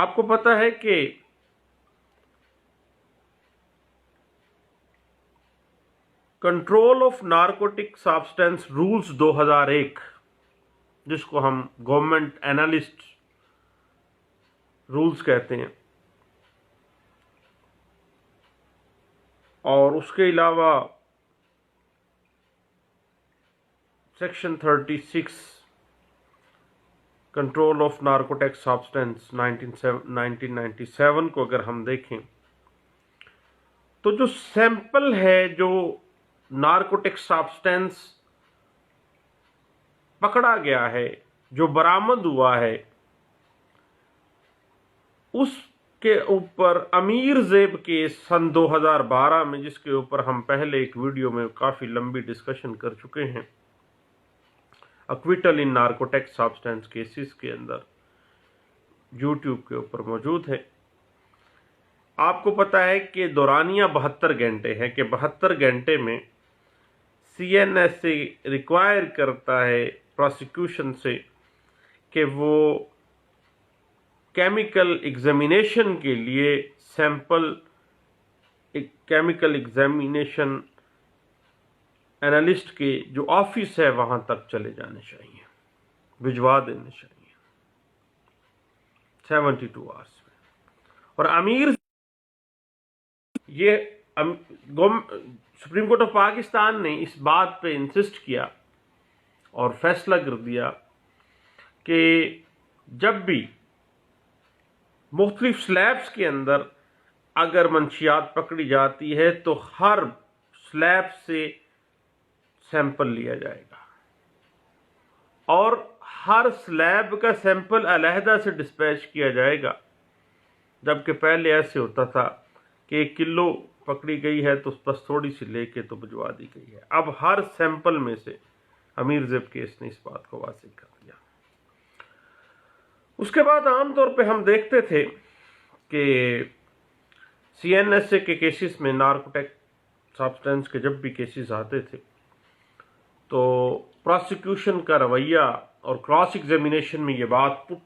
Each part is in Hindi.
आपको पता है कि control of narcotic substance rules 2001, जिसको हम गवर्नमेंट एनालिस्ट रूल्स कहते हैं, और उसके अलावा section 36 control of narcotic substance 1997 को अगर हम देखें तो जो सैंपल है, जो नारकोटिक सब्सटेंस पकड़ा गया है, जो बरामद हुआ है, उसके ऊपर अमीर ज़ेब केस सन 2012 में, जिसके ऊपर हम पहले एक वीडियो में काफ़ी लंबी डिस्कशन कर चुके हैं, अक्विटल इन नारकोटिक सब्सटेंस केसेस के अंदर यूट्यूब के ऊपर मौजूद है। आपको पता है कि दौरानिया 72 घंटे है कि 72 घंटे में CNSA रिक्वायर करता है प्रोसिक्यूशन से कि वो केमिकल एग्जामिनेशन के लिए सैंपल केमिकल एग्जामिनेशन एनालिस्ट के जो ऑफिस है वहां तक चले जाने चाहिए, भिजवा देने चाहिए 72 आवर्स में। और अमीर ये सुप्रीम कोर्ट ऑफ पाकिस्तान ने इस बात पे इंसिस्ट किया और फैसला कर दिया कि जब भी मुख्तलिफ स्लैब्स के अंदर अगर मंशियात पकड़ी जाती है तो हर स्लैब से सैंपल लिया जाएगा और हर स्लैब का सैंपल अलहदा से डिस्पैच किया जाएगा। जबकि पहले ऐसे होता था कि 1 किलो पकड़ी गई है तो बस थोड़ी सी लेके तो भिजवा दी गई है। अब हर सैंपल में से अमीर ज़ेब केस ने इस बात को वाज़ेह कर दिया। उसके बाद आमतौर पे हम देखते थे कि CNSA के केसेस में नारकोटिक सब्सटेंस के जब भी केसेस आते थे तो प्रोसिक्यूशन का रवैया और क्रॉस एग्जामिनेशन में ये बात पुट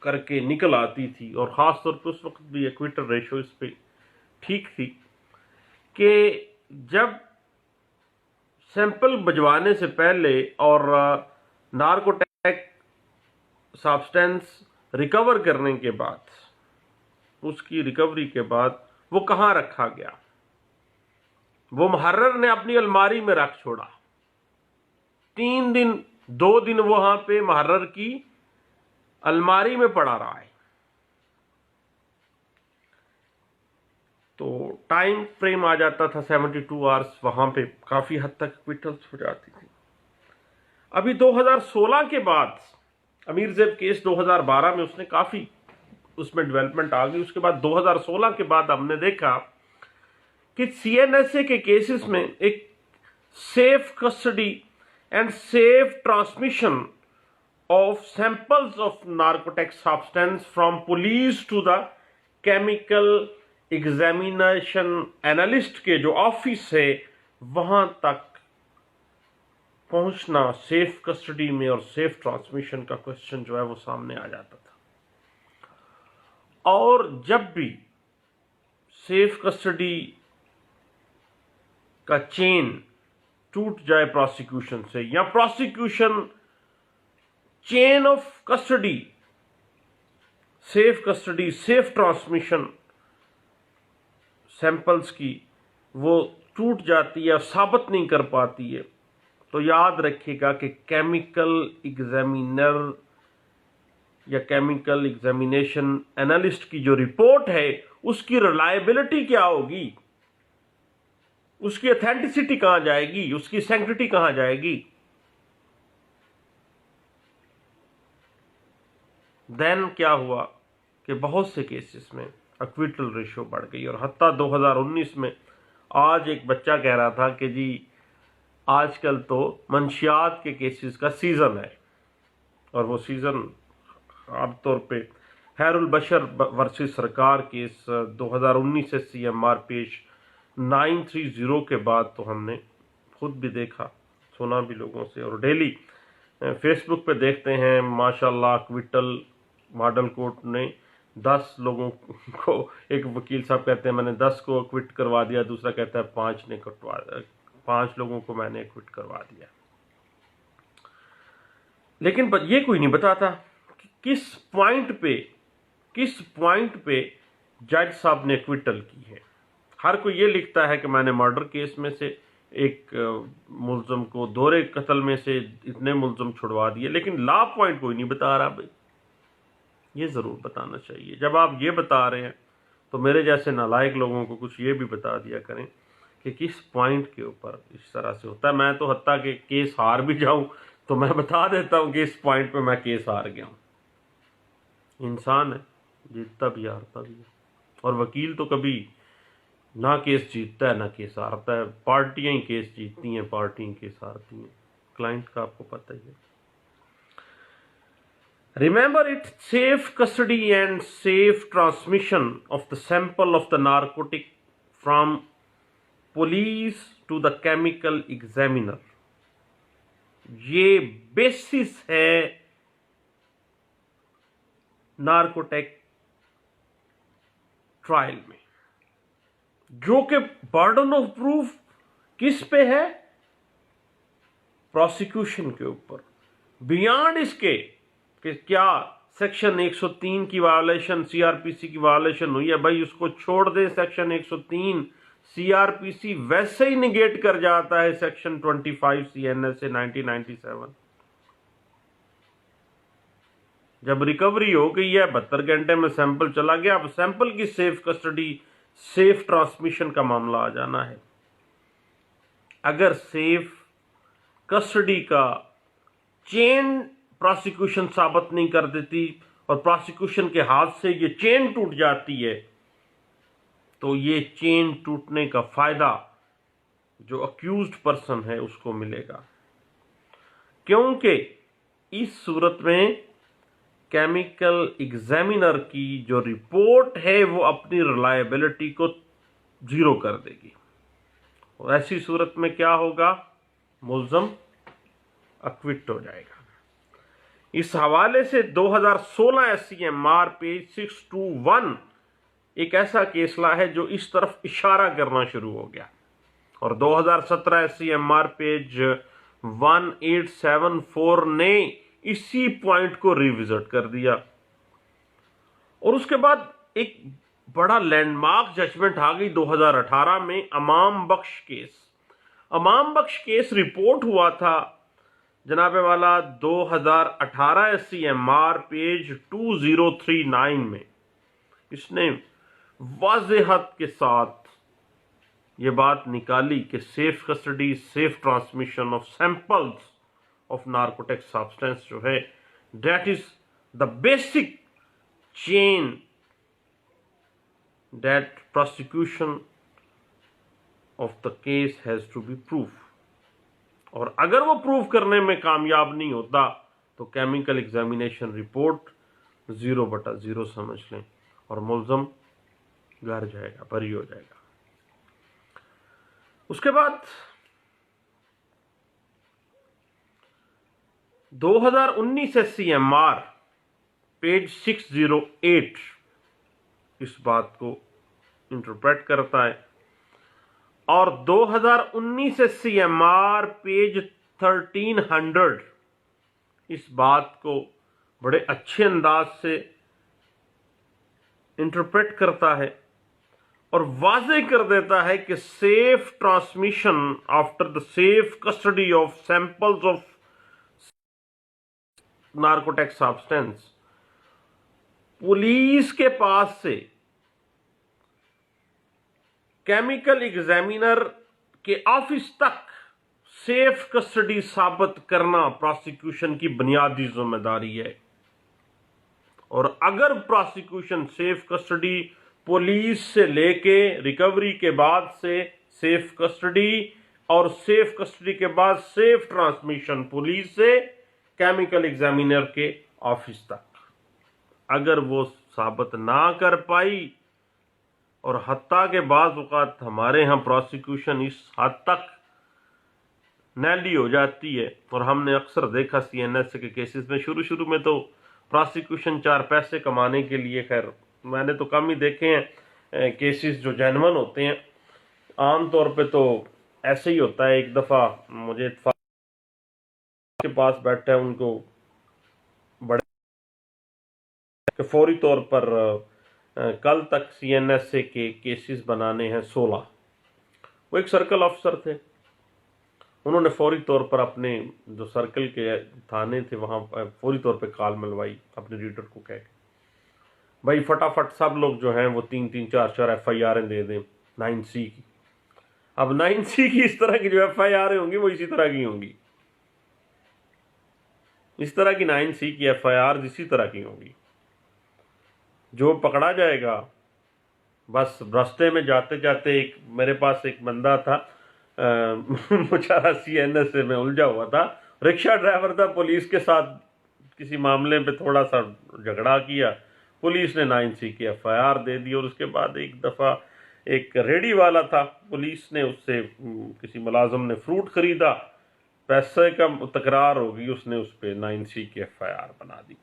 करके निकल आती थी, और ख़ास तौर पे उस वक्त भी एक्विटल रेशो इस पे ठीक थी कि जब सैंपल भिजवाने से पहले और नारकोटिक सब्सटेंस रिकवर करने के बाद, उसकी रिकवरी के बाद वो कहाँ रखा गया, वो मुहर्रर ने अपनी अलमारी में रख छोड़ा। 3 दिन 2 दिन वहां पे मुहर्रर की अलमारी में पड़ा रहा है, तो टाइम फ्रेम आ जाता था 72 आवर्स, वहां पे काफी हद तक क्विटल्स हो जाती थी। अभी 2016 के बाद अमीर ज़ेब केस 2012 में उसने काफी उसमें डेवलपमेंट आ गई। उसके बाद 2016 के बाद हमने देखा कि CNSA के केसेस में एक safe custody and safe transmission of samples of narcotic substance from police to the chemical examination analyst के जो ऑफिस है वहां तक पहुंचना सेफ कस्टडी में और सेफ ट्रांसमिशन का क्वेश्चन जो है वो सामने आ जाता था। और जब भी सेफ कस्टडी का चेन टूट जाए प्रोसिक्यूशन से, या prosecution chain of custody, safe transmission samples की वो टूट जाती है, साबित नहीं कर पाती है, तो याद रखिएगा कि केमिकल एग्जामिनर या केमिकल एग्जामिनेशन एनालिस्ट की जो रिपोर्ट है उसकी रिलायबिलिटी क्या होगी, उसकी ऑथेंटिसिटी कहां जाएगी, उसकी सैंक्टिटी कहां जाएगी। देन क्या हुआ कि बहुत से केसेस में एक्विटल रेशियो बढ़ गई, और हत्ता 2019 में आज एक बच्चा कह रहा था कि जी आजकल तो मंशियात के केसेस का सीजन है, और वो सीजन आमतौर पे हैरुल बशर वर्सेस सरकार केस 2019 से CMR पेश 930 के बाद तो हमने खुद भी देखा, सुना भी लोगों से, और डेली फेसबुक पे देखते हैं माशाल्लाह एक्विटल मॉडल कोर्ट ने 10 लोगों को, एक वकील साहब कहते हैं मैंने 10 को क्विट करवा दिया, दूसरा कहता है 5 लोगों को मैंने क्विट करवा दिया। लेकिन ये कोई नहीं बताता कि किस पॉइंट पे जज साहब ने एक्विटल की है। हर कोई ये लिखता है कि मैंने मर्डर केस में से एक मुल्ज़म को, दोहरे कत्ल में से इतने मुल्ज़म छुड़वा दिए, लेकिन लॉ पॉइंट कोई नहीं बता रहा। भाई ये ज़रूर बताना चाहिए। जब आप ये बता रहे हैं तो मेरे जैसे नालायक लोगों को कुछ ये भी बता दिया करें कि किस पॉइंट के ऊपर इस तरह से होता है। मैं तो हत्ता के केस हार भी जाऊं तो मैं बता देता हूं कि इस पॉइंट पे मैं केस हार गया हूं। इंसान है, जीतता भी हारता भी है। और वकील तो कभी ना केस जीतता है ना केस हारता है। पार्टियां ही केस जीतती हैं, पार्टियां केस हारती हैं। क्लाइंट का आपको पता ही है। Remember it, safe custody and safe transmission of the sample of the narcotic from police to the chemical examiner. ये बेसिस है नार्कोटिक ट्रायल में, जो कि बर्डन ऑफ प्रूफ किस पे है? प्रोसिक्यूशन के ऊपर। बियॉन्ड इसके कि क्या सेक्शन 103 की वायलेशन, सीआरपीसी की वायलेशन हुई है, भाई उसको छोड़ दें। सेक्शन 103 सीआरपीसी वैसे ही निगेट कर जाता है सेक्शन 25 सीएनएस से 1997। जब रिकवरी हो गई है, 72 घंटे में सैंपल चला गया, अब सैंपल की सेफ कस्टडी, सेफ ट्रांसमिशन का मामला आ जाना है। अगर सेफ कस्टडी का चेन प्रोसिक्यूशन साबित नहीं कर देती और प्रोसिक्यूशन के हाथ से ये चेन टूट जाती है, तो ये चेन टूटने का फायदा जो अक्यूज्ड पर्सन है उसको मिलेगा, क्योंकि इस सूरत में केमिकल एग्जामिनर की जो रिपोर्ट है वो अपनी रिलायबिलिटी को जीरो कर देगी। और ऐसी सूरत में क्या होगा? मुल्ज़म अक्विट हो जाएगा। इस हवाले से 2016 SCMR पेज 621 एक ऐसा केसला है जो इस तरफ इशारा करना शुरू हो गया, और 2017 SCMR पेज 1874 ने इसी पॉइंट को रिविजिट कर दिया। और उसके बाद एक बड़ा लैंडमार्क जजमेंट आ गई 2018 में, अमाम बख्श केस। अमाम बख्श केस रिपोर्ट हुआ था जनाबे वाला 2018 SCMR पेज 2039 में। इसने वाज़ेहत के साथ ये बात निकाली कि safe custody, safe transmission of samples of narcotic substance जो है, that is the basic chain that prosecution of the case has to be proof. और अगर वो प्रूव करने में कामयाब नहीं होता तो केमिकल एग्जामिनेशन रिपोर्ट 0/0 समझ लें और मुल्ज़म घर जाएगा, बरी हो जाएगा। उसके बाद 2019 SCMR पेज 608 इस बात को इंटरप्रेट करता है, और 2019 SCMR पेज 1300 इस बात को बड़े अच्छे अंदाज से इंटरप्रेट करता है और वाज़े कर देता है कि safe transmission after the safe custody of samples of narcotic substance, police के पास से केमिकल एग्जामिनर के ऑफिस तक सेफ कस्टडी साबित करना प्रोसिक्यूशन की बुनियादी जिम्मेदारी है। और अगर प्रोसिक्यूशन सेफ कस्टडी पुलिस से लेके रिकवरी के बाद से सेफ कस्टडी और सेफ कस्टडी के बाद सेफ ट्रांसमिशन पुलिस से केमिकल एग्जामिनर के ऑफिस तक, अगर वो साबित ना कर पाई, और हत्ता के बाद औक़ात हमारे यहाँ प्रोसिक्यूशन इस हद तक नैली हो जाती है, और हमने अक्सर देखा CNS के केसेस में, शुरू में तो प्रोसिक्यूशन 4 पैसे कमाने के लिए खैर मैंने तो कम ही देखे हैं केसेस जो जेन्युइन होते हैं। आम तौर पे तो ऐसे ही होता है। एक दफ़ा मुझे के पास बैठा है, उनको बड़े कि फौरी तौर पर कल तक CNSA के केसेस बनाने हैं 16। वो एक सर्कल अफसर थे, उन्होंने फौरी तौर पर अपने जो सर्कल के थाने थे वहाँ फौरी तौर पे कॉल मिलवाई अपने रीडर को कह के, भाई फटाफट सब लोग जो हैं वो 3-3, 4-4 FIR दे दें 9C की। अब 9C की इस तरह की जो FIR होंगी वो इसी तरह की होंगी, इस तरह की 9C की FIR इसी तरह की होंगी। जो पकड़ा जाएगा, बस रास्ते में जाते जाते एक मेरे पास एक बंदा था, बेचारा CNSA में उलझा हुआ था, रिक्शा ड्राइवर था, पुलिस के साथ किसी मामले पे थोड़ा सा झगड़ा किया, पुलिस ने 9C की FIR दे दी। और उसके बाद एक दफ़ा एक रेडी वाला था, पुलिस ने उससे किसी मुलाजम ने फ्रूट खरीदा, पैसे का तकरार होगी, उसने उस पर 9C की FIR बना दी।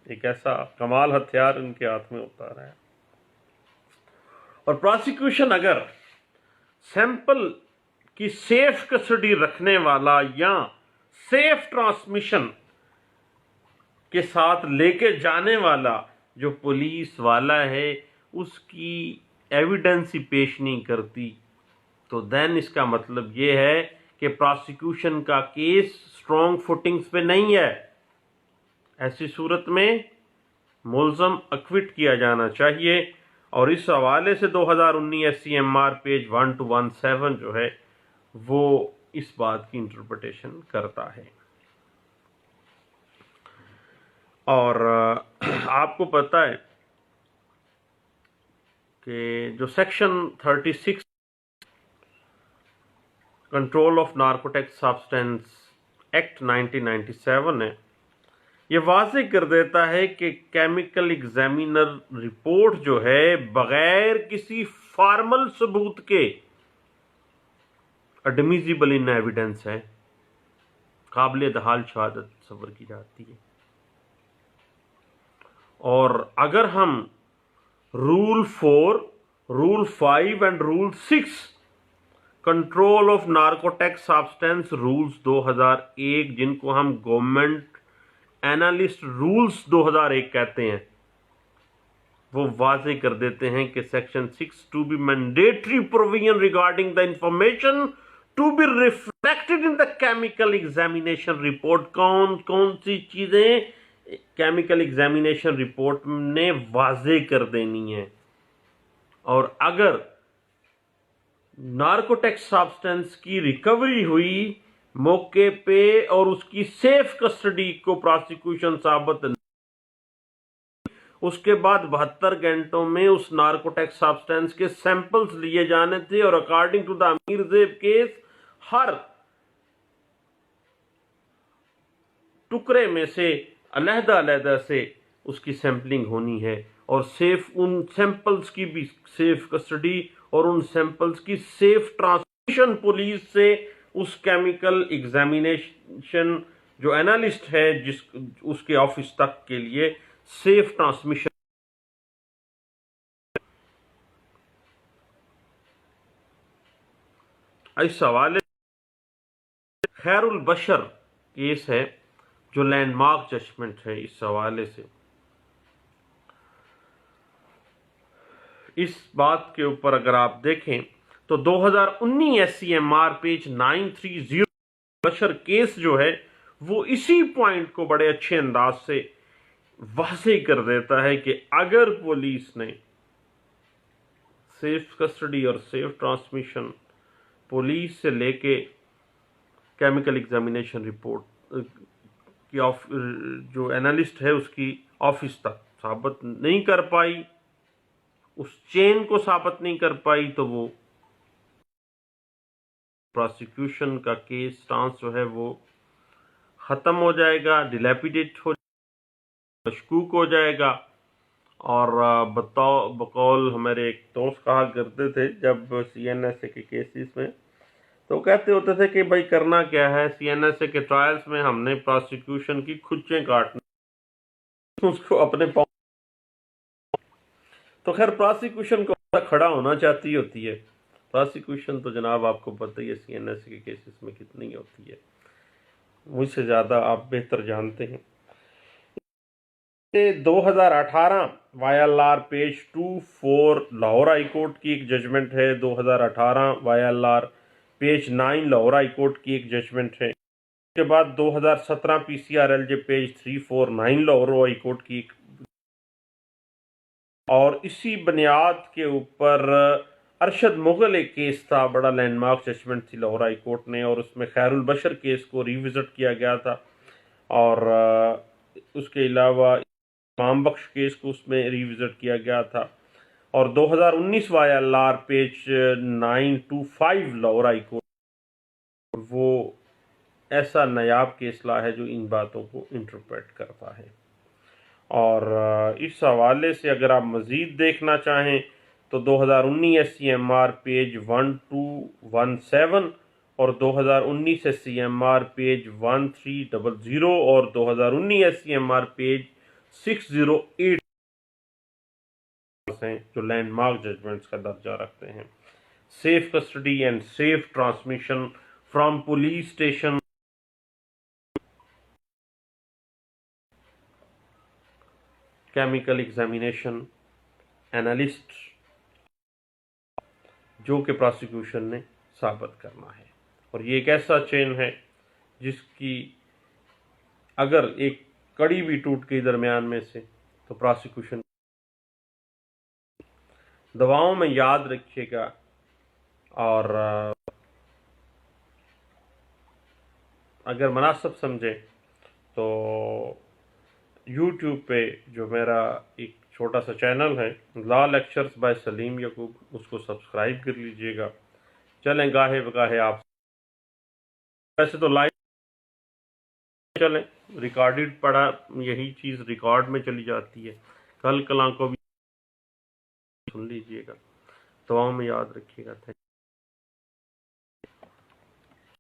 एक ऐसा कमाल हथियार उनके हाथ में होता रहा है। और प्रोसिक्यूशन अगर सैंपल की सेफ कस्टडी रखने वाला या सेफ ट्रांसमिशन के साथ लेके जाने वाला जो पुलिस वाला है उसकी एविडेंस ही पेश नहीं करती, तो देन इसका मतलब ये है कि प्रोसिक्यूशन का केस स्ट्रॉन्ग फुटिंग्स पे नहीं है। ऐसी सूरत में मुलजम अक्विट किया जाना चाहिए। और इस हवाले से 2019 SCMR पेज 1217 जो है वो इस बात की इंटरप्रिटेशन करता है। और आपको पता है कि जो section 36 control of narcotics substance act 1997 है, ये वाज़े कर देता है कि केमिकल एग्जामिनर रिपोर्ट जो है बगैर किसी फॉर्मल सबूत के एडमिसिबल इन एविडेंस है, काबिल दहाल शहादत सबर की जाती है। और अगर हम rule 4, rule 5 and rule 6 control of narcotics substance rules 2001, जिनको हम गवर्नमेंट एनालिस्ट रूल्स 2001 कहते हैं, वो वाजे कर देते हैं कि section 6 to be mandatory provision regarding the information to be reflected in the chemical examination report. कौन कौन सी चीजें केमिकल एग्जामिनेशन रिपोर्ट ने वाजे कर देनी है। और अगर नार्कोटिक्स सब्सटेंस की रिकवरी हुई मौके पे और उसकी सेफ कस्टडी को प्रोसिक्यूशन साबित, उसके बाद 72 घंटों में उस नार्कोटिक्स सब्सटेंस के सैंपल्स लिए जाने थे। और अकॉर्डिंग टू द अमीरजेब केस हर टुकड़े में से अलहदा से उसकी सैंपलिंग होनी है और सेफ उन सैंपल्स की भी सेफ कस्टडी और उन सैंपल्स की सेफ ट्रांसमिशन पुलिस से उस केमिकल एग्जामिनेशन जो एनालिस्ट है जिस उसके ऑफिस तक के लिए सेफ ट्रांसमिशन। इस हवाले खैरुल बशर केस है जो लैंडमार्क जजमेंट है। इस हवाले से इस बात के ऊपर अगर आप देखें तो 2019 SCMR पेज 930 बशर केस जो है वो इसी पॉइंट को बड़े अच्छे अंदाज से वाज़ेह कर देता है कि अगर पुलिस ने सेफ कस्टडी और सेफ ट्रांसमिशन पुलिस से लेके केमिकल एग्जामिनेशन रिपोर्ट की जो एनालिस्ट है उसकी ऑफिस तक साबित नहीं कर पाई, उस चेन को साबित नहीं कर पाई, तो वो प्रोसिक्यूशन का केस स्टांस जो है वो ख़त्म हो जाएगा, डिलैपिडेट हो, मशकूक हो जाएगा। और बकौल हमारे एक दोस्त कहा करते थे जब CNSA के केसेस में, तो कहते होते थे कि भाई करना क्या है, CNSA के ट्रायल्स में हमने प्रोसिक्यूशन की खुच्चें काटनी, उसको अपने तो खैर प्रोसिक्यूशन को खड़ा होना चाहती होती है। प्रोसिक्यूशन तो जनाब आपको पता ही है सीएनएसए के केसेस में कितनी होती है, मुझसे ज़्यादा आप बेहतर जानते हैं। 2018 YLR page 24 Lahore high court की एक जजमेंट है। 2018 YLR page 9 Lahore high court की एक जजमेंट है। उसके बाद 2017 PCRLJ page 349 Lahore high court की एक, और इसी बुनियाद के ऊपर अरशद मुगल एक केस था, बड़ा लैंडमार्क जजमेंट थी लाहौर हाई कोर्ट ने, और उसमें खैरुल बशर केस को रिविजिट किया गया था, और उसके अलावा इमाम बख्श केस को उसमें रिविजिट किया गया था। और 2019 YLR page 925 Lahore high court वो ऐसा नायाब केस ला है जो इन बातों को इंटरप्रेट करता है। और इस हवाले से अगर आप मज़ीद देखना चाहें तो 2019 SCMR पेज 1217 और 2019 SCMR पेज 1300 और 2019 SCMR पेज 608 हैं जो लैंडमार्क जजमेंट्स का दर्जा रखते हैं। Safe custody and safe transmission from police station, chemical examination, analyst, जो कि प्रोसिक्यूशन ने साबित करना है। और ये एक ऐसा चेन है जिसकी अगर एक कड़ी भी टूट गई दरमियान में से तो प्रोसिक्यूशन। दवाओं में याद रखिएगा, और अगर मुनासिब समझें तो YouTube पे जो मेरा एक छोटा सा चैनल है लॉ लेक्चर्स बाय सलीम यकूब, उसको सब्सक्राइब कर लीजिएगा। चलें गाहे बगाहे आप, वैसे तो लाइव चलें, रिकॉर्डेड पड़ा यही चीज़ रिकॉर्ड में चली जाती है, कल कलां को भी सुन लीजिएगा। दुआओं में याद रखिएगा।